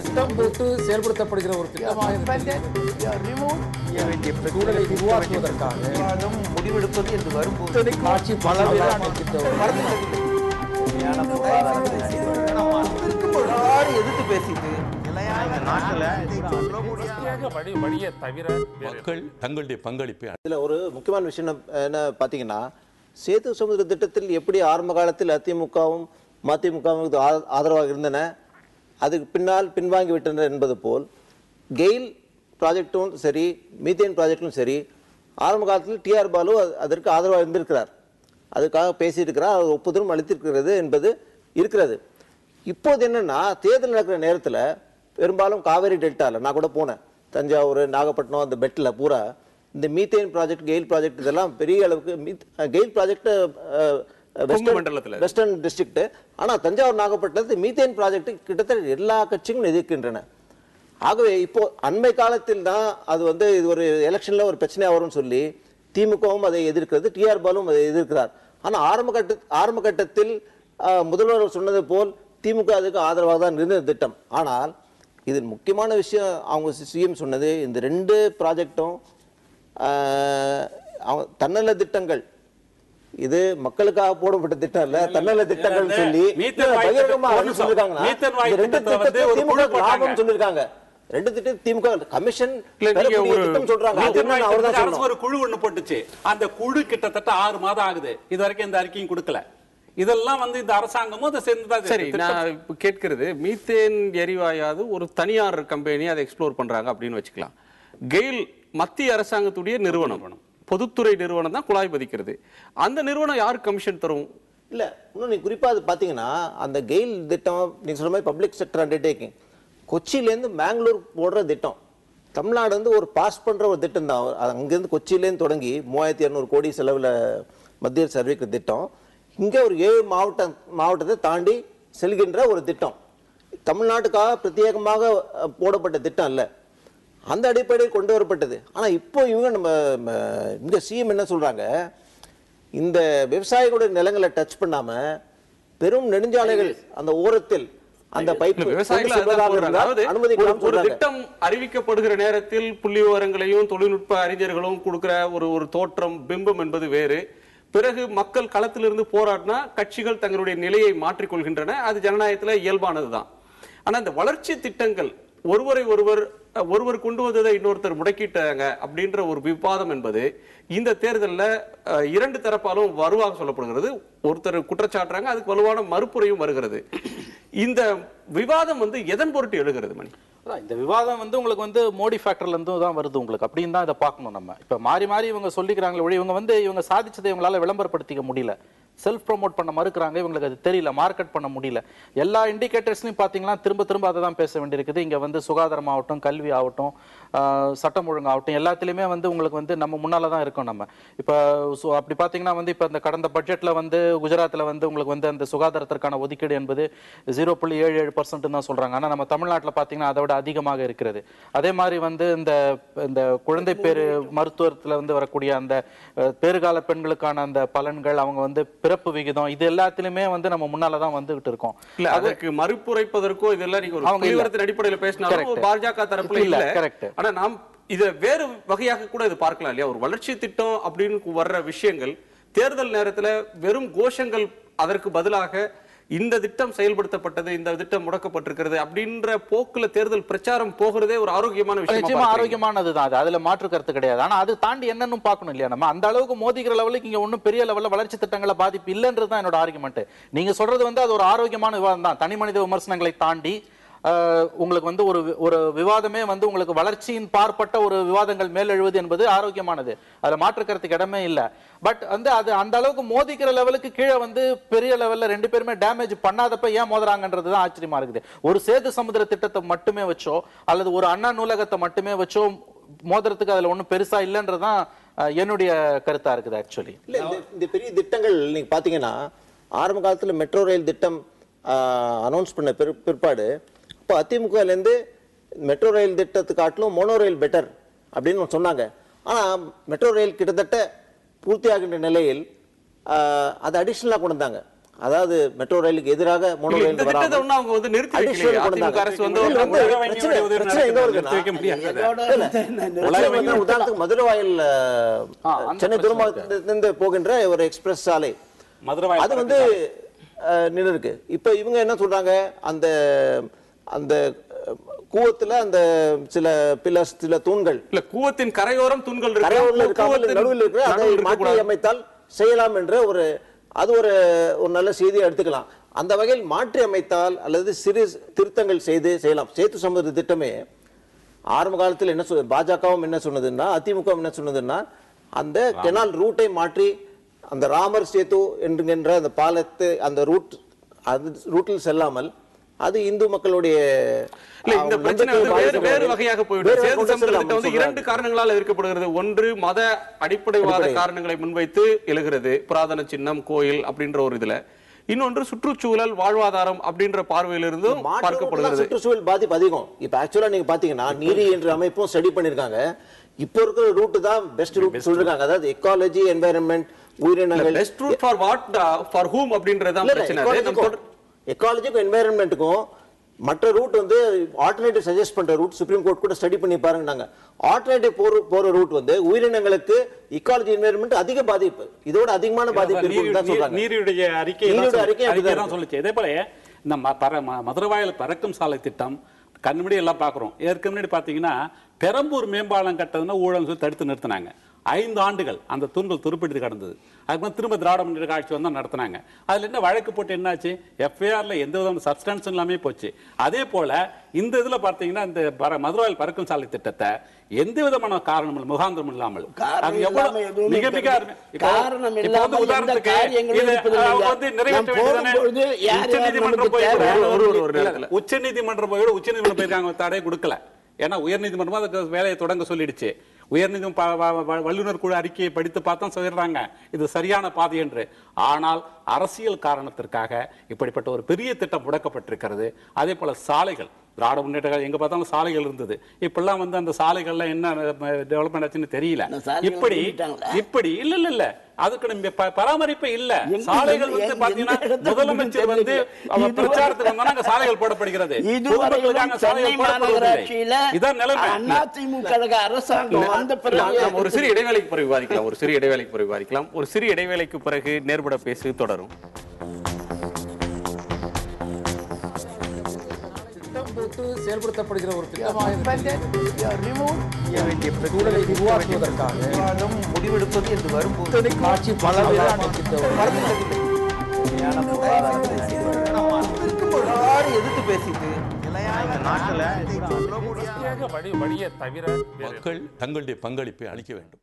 திட்டம் போட்டு செயல்படுத்தப்படுகிற ஒரு திட்டமாக சூழலை உருவாக்குவதற்காக முடிவெடுப்பது என்று வரும்போது ஆட்சி எதிர்த்து பேசிட்டு மக்கள் தங்களுடைய பங்களிப்பை இதில் ஒரு முக்கியமான விஷயம் என்ன பார்த்தீங்கன்னா, சேது சமுத்திர திட்டத்தில் எப்படி ஆரம்ப காலத்தில் அதிமுகவும் மதிமுகவும் ஆதரவாக இருந்தன, அதுக்கு பின்னால் பின்வாங்கி விட்டனர் என்பது போல் கெயில் ப்ராஜெக்டும் சரி, மீத்தேன் ப்ராஜெக்டும் சரி, ஆரம்ப காலத்தில் டிஆர் பாலு அதற்கு ஆதரவாக இருந்திருக்கிறார், அதுக்காக பேசியிருக்கிறார், அவர் ஒப்புதலும் அளித்திருக்கிறது என்பது இருக்கிறது. இப்போது என்னன்னா, தேர்தல் நடக்கிற நேரத்தில் பெரும்பாலும் காவேரி டெல்டாவில் நான் கூட போனேன், தஞ்சாவூர், நாகப்பட்டினம், அந்த பெட்டில் பூரா இந்த மீத்தேன் ப்ராஜெக்ட், கெயில் ப்ராஜெக்ட் இதெல்லாம் பெரிய அளவுக்கு கெயில் ப்ராஜெக்ட் வெஸ்டர்ன் டிஸ்ட்ரிக்ட். ஆனால் தஞ்சாவூர், நாகப்பட்டினத்து மீத்தேன் ப்ராஜெக்ட் கிட்டத்தட்ட எல்லா கட்சிகளும் எதிர்க்கின்றன. ஆகவே இப்போ அண்மை காலத்தில் தான் அது இது ஒரு எலெக்ஷனில் ஒரு பிரச்சனையாக வரும்னு சொல்லி திமுகவும் அதை எதிர்க்கிறது, டிஆர் பாலும் அதை எதிர்க்கிறார். ஆனால் ஆரம்ப கட்டத்தில் முதல்வர் சொன்னது போல் திமுக அதுக்கு ஆதரவாக தான் இருந்த திட்டம். ஆனால் இதில் முக்கியமான விஷயம் அவங்க சிஎம் சொன்னது, இந்த 2 ப்ராஜெக்டும் தன்னல திட்டங்கள், இது மக்களுக்காக போடப்பட்ட திட்டம் இல்ல, தன்னல திட்டங்கள் சொல்லி சொல்லிருக்காங்க. 2 திட்டம் திமுக கமிஷன் சொல்றாங்க. ஒரு குழு ஒண்ணு போட்டுச்சு, அந்த குழு கிட்டத்தட்ட 6 மாதம் ஆகுது, இது வரைக்கும் இந்த அறிக்கையும் கொடுக்கல. இதெல்லாம் இந்த அரசாங்கமும் அதை சேர்ந்துதான். சரி, நான் கேட்கிறது, மீத்தேன் எரிவாயாது ஒரு தனியார் கம்பெனி அதை எக்ஸ்ப்ளோர் பண்றாங்க அப்படின்னு வச்சுக்கலாம். கெயில் மத்திய அரசாங்கத்துடைய நிறுவனம், பொதுத்துறை நிறுவனம் தான் குழாய் பதிக்கிறது. அந்த நிறுவனம் யாருக்கு கமிஷன் தரும்? இல்ல, இன்னும் நீ குறிப்பா பார்த்தீங்கன்னா, அந்த கெயில் திட்டம் நீங்க சொல்ற மாதிரி பப்ளிக் செக்டர் அண்டர்டேக்கிங், கொச்சியிலேருந்து மேங்களூர் போடுற திட்டம், தமிழ்நாடு ஒரு பாஸ் பண்ற ஒரு திட்டம் தான். அங்கிருந்து கொச்சியிலேருந்து தொடங்கி 3200 கோடி செலவில் மத்திய அறிவிக்கிற திட்டம். இங்கே ஒரு 7 மாவட்டத்தை தாண்டி செல்கின்ற ஒரு திட்டம், தமிழ்நாட்டுக்காக பிரத்யேகமாக போடப்பட்ட திட்டம் அல்ல, அந்த அடிப்படையில் கொண்டு வரப்பட்டது. ஆனால் இப்போ இங்கே சிஎம் என்ன சொல்றாங்க, இந்த விவசாயிகளுடைய நிலங்களை டச் பண்ணாம பெரும் நெடுஞ்சாலைகள் அந்த ஓரத்தில் அந்த ஒரு திட்டம் அறிவிக்கப்படுகிற நேரத்தில் புள்ளி விவரங்களையும் தொழில்நுட்ப அறிஞர்களும் கொடுக்கிற ஒரு தோற்றம், பிம்பம் என்பது வேறு. பிறகு மக்கள் களத்திலிருந்து போராடினா கட்சிகள் தங்களுடைய நிலையை மாற்றிக்கொள்கின்றன, அது ஜனநாயகத்தில் இயல்பானதுதான். ஆனா இந்த வளர்ச்சி திட்டங்கள் ஒருவர் கொண்டு வந்ததை இன்னொருத்தர் முடக்கிட்டாங்க அப்படின்ற ஒரு விவாதம் என்பது இந்த தேர்தலில் 2 தரப்பாலும் வருவாக சொல்லப்படுகிறது. ஒருத்தர் குற்றச்சாட்டுறாங்க, அதுக்கு வலுவான மறுப்புரையும் வருகிறது. இந்த விவாதம் எதன் பொருட்டு எழுகிறது மணி? இந்த விவாதம் உங்களுக்கு மோடி ஃபேக்டர்ல இருந்து தான் வருது உங்களுக்கு, அப்படின்னு தான் இதை பார்க்கணும் நம்ம. இப்ப மாறி மாறி இவங்க சொல்லிக்கிறாங்களே ஒழிய இவங்க சாதிச்சதை இவங்களால விளம்பரப்படுத்திக்க முடியல, செல்ஃப் ப்ரொமோட் பண்ண மறுக்கிறாங்க, இவங்களுக்கு அது தெரியல, மார்க்கெட் பண்ண முடியல. எல்லா இண்டிகேட்டர்ஸ்லையும் பார்த்தீங்கன்னா திரும்ப அதை தான் பேச வேண்டியிருக்குது. இங்கே சுகாதாரம் ஆகட்டும், கல்வி ஆகட்டும், சட்டம் ஒழுங்கு ஆகட்டும், எல்லாத்துலேயுமே உங்களுக்கு நம்ம முன்னால தான் இருக்கோம் நம்ம. இப்போ அப்படி பார்த்தீங்கன்னா இப்போ இந்த கடந்த பட்ஜெட்டில் குஜராத்தில் உங்களுக்கு அந்த சுகாதாரத்திற்கான ஒதுக்கீடு என்பது 0.77% தான் சொல்கிறாங்க. ஆனால் நம்ம தமிழ்நாட்டில் பார்த்தீங்கன்னா அதை விட அதிகமாக இருக்கிறது. அதே மாதிரி இந்த குழந்தை பேரு மருத்துவத்தில் வரக்கூடிய அந்த பேறுகால பெண்களுக்கான அந்த பலன்கள், அவங்க பிறப்பு விகிதம், இது எல்லாத்திலுமே நம்ம முன்னாலதான் வந்துகிட்டு இருக்கோம். இல்ல அதற்கு மறுப்புரைப்பதற்கோ இதெல்லாம் நீங்க ஒரு புள்ளிவிவரத்தின் அடிப்படையில் பேசினாலும் பாஜக தரப்புல இல்ல. கரெக்ட். ஆனா நாம் இத வேறு வகையாக கூட இது பார்க்கலாம் இல்லையா? ஒரு வளர்ச்சி திட்டம் அப்படின்னு வர்ற விஷயங்கள் தேர்தல் நேரத்துல வெறும் கோஷங்கள், அதற்கு பதிலாக இந்த திட்டம் செயல்படுத்தப்பட்டது, இந்த திட்டம் முடக்கப்பட்டிருக்கிறது அப்படின்ற போக்குல தேர்தல் பிரச்சாரம் போகிறதே ஒரு ஆரோக்கியமான விஷயம். ஆரோக்கியமானதுதான், அதுல மாற்று கருத்து கிடையாது. ஆனா அது தாண்டி என்னன்னு பார்க்கணும் இல்லையா? நம்ம அந்த அளவுக்கு மோதிக்கிற லெவலுக்கு இங்க ஒன்னும் பெரிய லெவல்ல வளர்ச்சி திட்டங்களை பாதிப்பு இல்லைன்றதுதான் என்னோட ஆர்குமெண்ட். நீங்க சொல்றது அது ஒரு ஆரோக்கியமான விவாதம் தான். தனி மனித விமர்சனங்களை தாண்டி உங்களுக்கு ஒரு விவாதமே உங்களுக்கு வளர்ச்சியின் பார்ப்பட்ட ஒரு விவாதங்கள் மேல் எழுவது என்பது ஆரோக்கியமானது, அதுல மாற்று கருத்துக்கு இடமே இல்லை. பட் அது அந்த அளவுக்கு மோதிக்கிற லெவலுக்கு கீழே பெரிய லெவல்ல 2 பேருமே டேமேஜ் பண்ணாதப்ப ஏன் மோதுறாங்கன்றதுதான் ஆச்சரியமா இருக்குது. ஒரு சேது சமுத்திர திட்டத்தை மட்டுமே வச்சோ அல்லது ஒரு அண்ணா நூலகத்தை மட்டுமே வச்சோ மோதிரத்துக்கு அதுல ஒன்றும் பெருசா இல்லைன்றதான் என்னுடைய கருத்தா இருக்குது. ஆக்சுவலி இந்த பெரிய திட்டங்கள் நீங்க பாத்தீங்கன்னா ஆரம்ப காலத்துல மெட்ரோ ரயில் திட்டம் அனௌன்ஸ் பண்ண பிற்பாடு இப்போ அதிமுகலேருந்து மெட்ரோ ரயில் திட்டத்தை காட்டிலும் மோனோ ரயில் பெட்டர் அப்படின்னு சொன்னாங்க. ஆனால் மெட்ரோ ரயில் கிட்டத்தட்ட பூர்த்தியாகின்ற நிலையில் அதை அடிஷ்னலாக கொண்டு வந்தாங்க. அதாவது மெட்ரோ ரயிலுக்கு எதிராக மோனோ இந்த ரயில் திட்டத்தை வராமல் ஒண்ணு அவங்க வந்து நிறுத்தி additional வைக்கலையே. கொண்டு அதிமுக அரசு வந்து இதுல வந்து உலக பிரச்சனை வங்கியோட உதவி பிரச்சனை எங்க நிறுத்தி வருதுன்னா, வைக்க முடியாது. பிரச்சனை வந்து உதாரணத்துக்கு மதுரவாயில் அந்த சென்னை துறைமுகத்திலிருந்து போகின்ற ஒரு எக்ஸ்பிரஸ் சாலை மதுரை அது வந்து நின்று இருக்கு. இப்ப இவங்க என்ன சொல்றாங்க, அந்த அந்த கூவத்துல அந்த சில பில்லர்ஸ் சில தூண்கள் இல்ல கூவத்தின் கரையோரம் தூண்கள் இருக்கு. கரையோரம் இருக்காமல் கூவத்தின் நடுவில் இருக்கிற அதை நடுவில் மாற்றி இருக்கக்கூடாது. அமைத்தால் செய்யலாம் என்ற அது ஒரு நல்ல செய்தியை எடுத்துக்கலாம். அந்த வகையில் மாற்றி அமைத்தால் அல்லது சிறு திருத்தங்கள் செய்யலாம். சேத்து சமுதிர திட்டமே ஆரம்ப காலத்தில் என்ன பாஜகவும் என்ன சொன்னதுன்னா, அதிமுக என்ன சொன்னதுன்னா, அந்த கெனால் ரூட்டை மாற்றி அந்த ராமர் சேத்து என்கின்ற அந்த பாலத்தை அந்த ரூட்டில் செல்லாமல் அது இந்து மக்களுடைய இல்ல இந்த பிரச்சனை வந்து வேறு வகையாக போய்விடும். சேது சமுத்திர திட்டம் வந்து 2 காரணங்களால் எதிர்க்கப்படுகிறது. ஒன்று மத அடிப்படைவாத காரணங்களை முன்வைத்து எழுகிறது, புராதன சின்னம் கோயில் அப்படின்ற ஒரு இதுல. இன்னொன்று சுற்றுச்சூழல் வாழ்வாதாரம் அப்படின்ற பார்வையிலிருந்தும் பார்க்கப்படுகிறது. சுற்றுச்சூழல் பாதிப்பு அதிகம். இப்ப ஆக்சுவலா நீங்க பாத்தீங்கன்னா நீரி என்ற அமைப்பும் ஸ்டடி பண்ணிருக்காங்க. இப்போ இருக்கிற ரூட் தான் பெஸ்ட் ரூட் சொல்றாங்க. அதாவது எக்காலஜி, என்வாயரன்மெண்ட், உயிரினங்கள். Best route for what for whom அப்படின்றதான் பிரச்சனை. எக்காலஜிக்கும் என்வாயரன்மெண்ட்டுக்கும் மற்ற ரூட் வந்து ஆல்டர்னேட்டிவ் சஜஸ்ட் பண்ற ரூட் சுப்ரீம் கோர்ட் கூட ஸ்டடி பண்ணி பாருங்க. ஆல்டர்னேட்டிவ் போற ரூட் வந்து உயிரினங்களுக்கு எக்காலஜி என்வாயரன்மெண்ட் அதிக பாதிப்பு, இதோட அதிகமான பாதிப்பு இருக்குன்னு தான் சொல்றாங்க. நீருடைய அறிக்கை தான் சொல்லுச்சு. இதே போல இந்த மதுரவாயில் பறக்கும் சாலை திட்டம் கண்முடி எல்லாம் பாக்குறோம். இதற்கு முன்னாடி பாத்தீங்கன்னா பெரம்பூர் மேம்பாலம் கட்டதுன்னா ஊழல் சொல்லி தடுத்து நிறுத்தினாங்க. 5 ஆண்டுகள் அந்த தூண்கள் துருப்பிட்டு கிடந்தது. அதுக்கு திரும்ப திராவிட முன்னேற்ற கட்சி வந்து நடத்தினாங்க. அதுல என்ன வழக்கு போட்டு என்னாச்சு, எஃப்ஐஆர்ல எந்த விதமான சப்ஸ்டன்ஸ் இல்லாமே போச்சு. அதே போல இந்த இதுல பார்த்தீங்கன்னா இந்த மதுரவாயில் பறக்கும் சாலை திட்டத்தை எந்த விதமான காரணம் முகாந்திரம் இல்லாமல் மிக மிக உச்ச நீதிமன்றம் போயிருக்காங்க, தடை கொடுக்கல. ஏன்னா உயர்நீதிமன்றம் அதுக்கு வேலையை தொடங்க சொல்லிடுச்சு. உயர்நீதிமன்ற வல்லுநர் குழு அறிக்கையை படித்து பார்த்தா சொல்லிடுறாங்க இது சரியான பாதை என்று. ஆனால் அரசியல் காரணத்திற்காக இப்படிப்பட்ட ஒரு பெரிய திட்டம் முடக்கப்பட்டிருக்கிறது. அதே போல சாலைகள், திராவிட முன்னேற்ற எங்க பார்த்தாலும் சாலைகள் இருந்தது. இப்பெல்லாம் வந்து அந்த சாலைகள்ல என்ன டெவலப்மெண்ட் ஆச்சுன்னு தெரியல. இப்படி இல்ல அதுக்கு பராமரிப்பே இல்ல. சாலைகள் வந்து பாத்தீங்கன்னா முதலமைச்சர் வந்து பிரச்சாரத்துக்கு வந்தா சாலைகள் போடப்படுகிறது. இதான் நிலைமை. ஒரு சிறிய இடைவேளைக்கு பிறகு விவாதிக்கலாம். ஒரு சிறிய இடைவேளைக்கு பிறகு நேர்பட பேசு தொடரும். போட்டு செயல்படுத்தப்படுகிற ஒரு திட்டமாக சூழலை உருவாக்குவதற்காக முடிவெடுப்பது என்று வரும்போது ஆட்சி பல எதிர்த்து பேசிட்டு மக்கள் தங்களுடைய பங்களிப்பை அளிக்க வேண்டும்.